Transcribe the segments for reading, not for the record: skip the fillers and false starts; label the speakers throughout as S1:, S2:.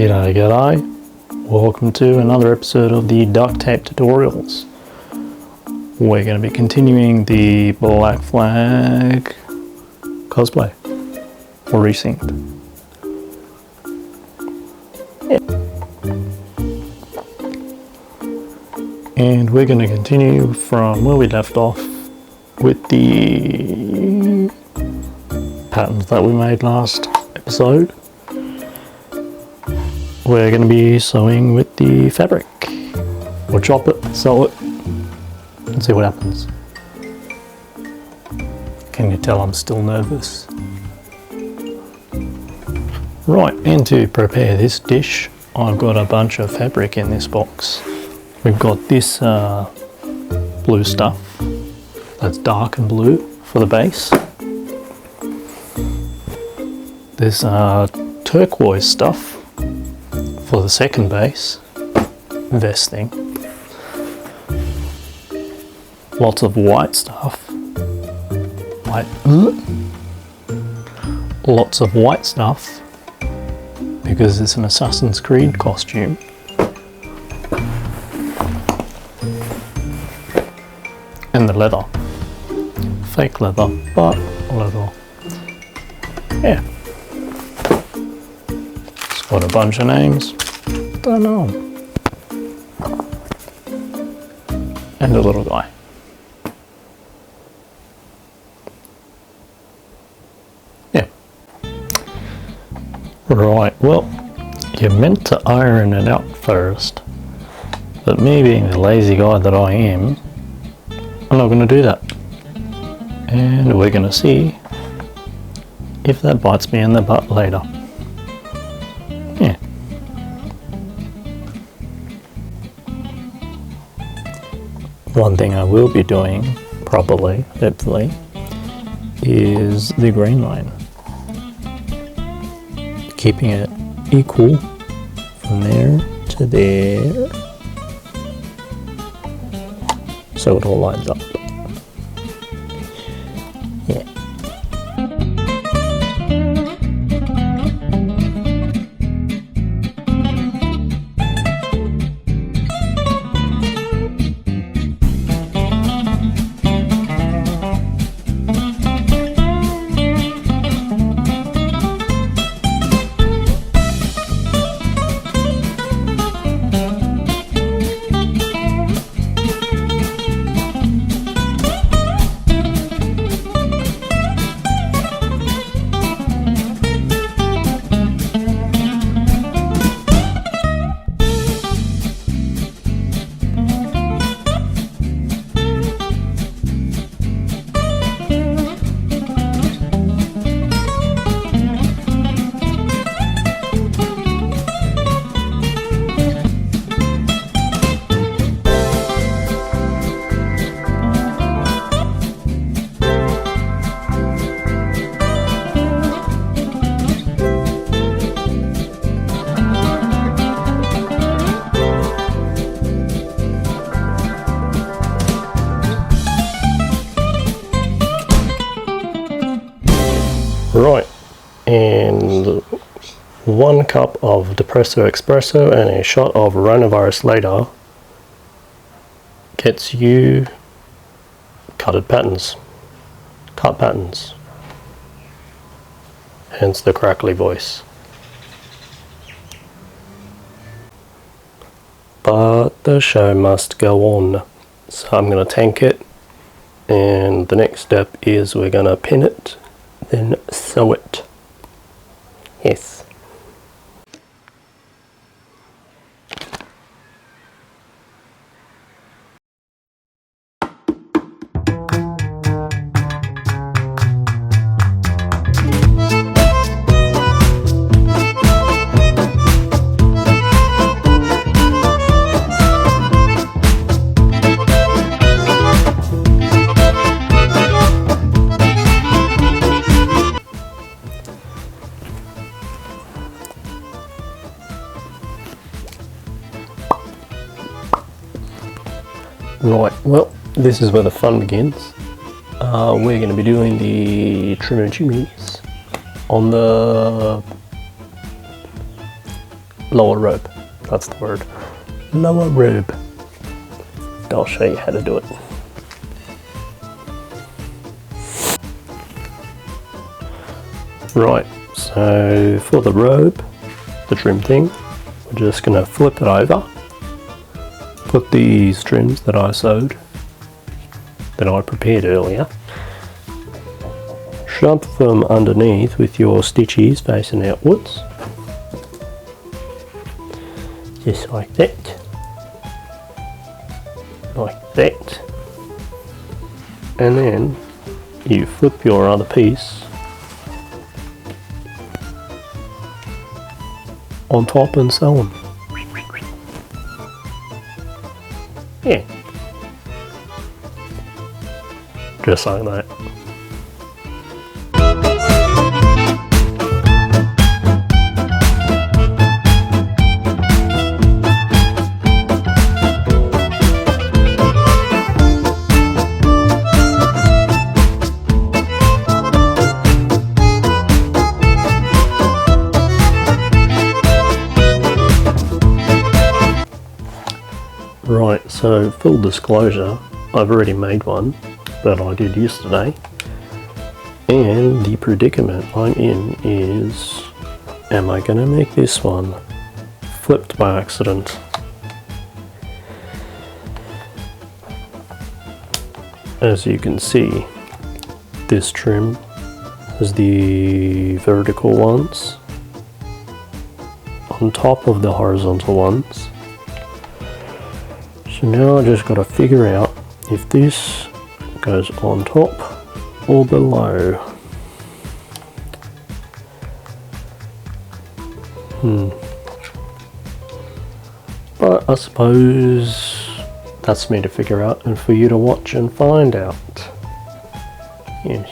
S1: G'day, g'day. Welcome to another episode of the duct tape tutorials. We're going to be continuing the Black Flag Cosplay or Resynced. And we're going to continue from where we left off with the patterns that we made last episode. We're going to be sewing with the fabric. We'll chop it, sew it, and see what happens. Can you tell I'm still nervous? Right, and to prepare this dish, I've got a bunch of fabric in this box. We've got this blue stuff, that's dark and blue for the base. This turquoise stuff for the second base, vesting. Lots of white stuff. Lots of white stuff because it's an Assassin's Creed costume. And the leather. Fake leather, but leather. Yeah. It's got a bunch of names. Don't know. And a little guy. Yeah. Right, well, you're meant to iron it out first. But me being the lazy guy that I am, I'm not going to do that. And we're going to see if that bites me in the butt later. Yeah. One thing I will be doing properly, hopefully, is the grain line. Keeping it equal from there to there, so it all lines up. Yeah. Right, and 1 cup of Depresso Espresso and a shot of Coronavirus later gets you cut patterns. Hence the crackly voice. But the show must go on. So I'm going to tank it, and the next step is we're going to pin it, then sew it. Yes. Right, well, this is where the fun begins. We're going to be doing the trim and chimneys on the lower rope. That's the word. Lower rope. I'll show you how to do it. Right, so for the rope, the trim thing, we're just going to flip it over, put these trims that I sewed, that I prepared earlier, shove them underneath with your stitches facing outwards, just like that, and then you flip your other piece on top and sew them. Yeah, just like that. Right, so full disclosure, I've already made one that I did yesterday, and the predicament I'm in is, am I going to make this one flipped by accident? As you can see, this trim has the vertical ones on top of the horizontal ones. So now I just got to figure out if this goes on top or below. But I suppose that's me to figure out and for you to watch and find out. Yes.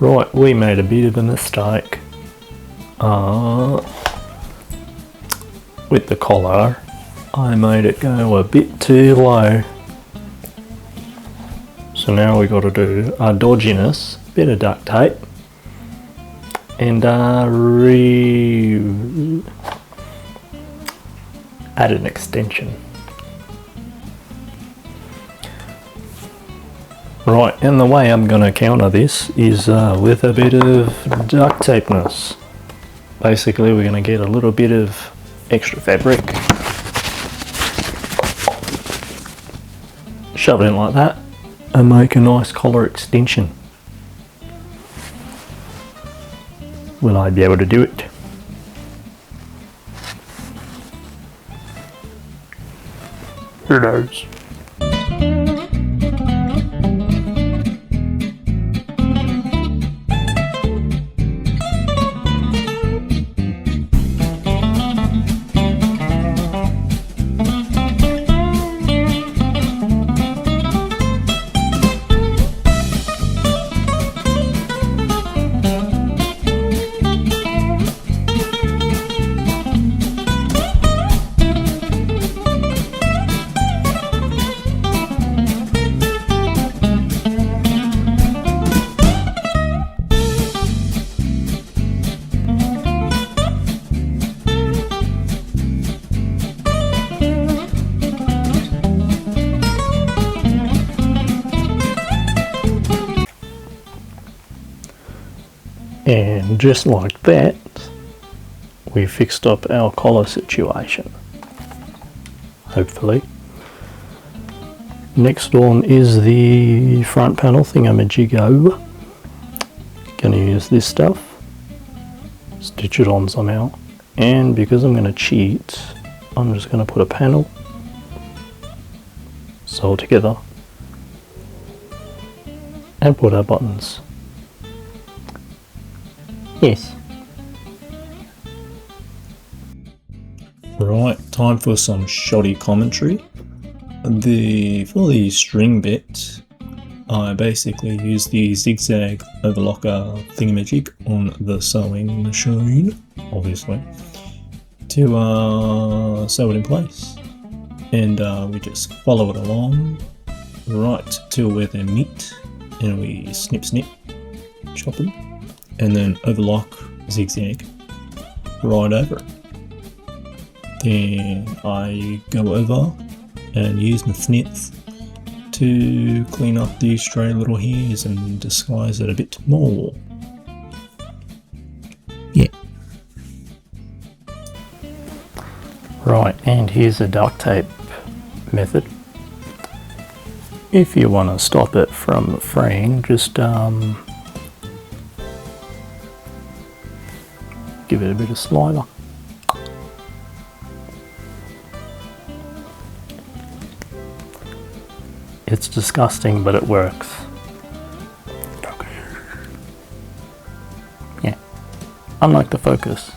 S1: Right, we made a bit of a mistake with the collar. I made it go a bit too low. So now we got to do our dodginess, bit of duct tape, and add an extension. Right, and the way I'm going to counter this is with a bit of duct tapeness. Basically, we're going to get a little bit of extra fabric, shove it in like that, and make a nice collar extension. Will I be able to do it? Who knows? And just like that, we fixed up our collar situation. Hopefully. Next on is the front panel thingamajiggo. Gonna use this stuff, stitch it on somehow, and because I'm gonna cheat, I'm just gonna put a panel, sew it together, and put our buttons. Yes.
S2: Right, time for some shoddy commentary. For the string bit, I basically use the zigzag overlocker thingamajig on the sewing machine, obviously, to sew it in place. And we just follow it along right till where they meet, and we snip snip, chop them, and then overlock, zigzag, right over it. Then I go over and use my snits to clean up these stray little hairs and disguise it a bit more. Yeah.
S1: Right, and here's a duct tape method. If you want to stop it from fraying, just give it a bit of saliva. It's disgusting, but it works. Okay. Yeah, unlike the Focus.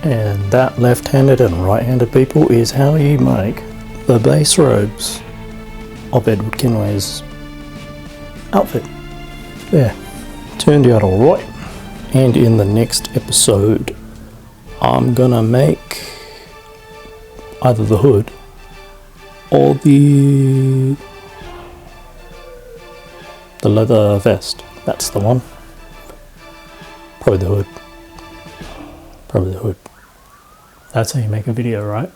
S1: And that left-handed and right-handed people is how you make the base robes of Edward Kenway's outfit. There, turned out alright. And in the next episode, I'm gonna make either the hood or the leather vest. That's the one. Probably the hood. Probably the hood. That's how you make a video, right?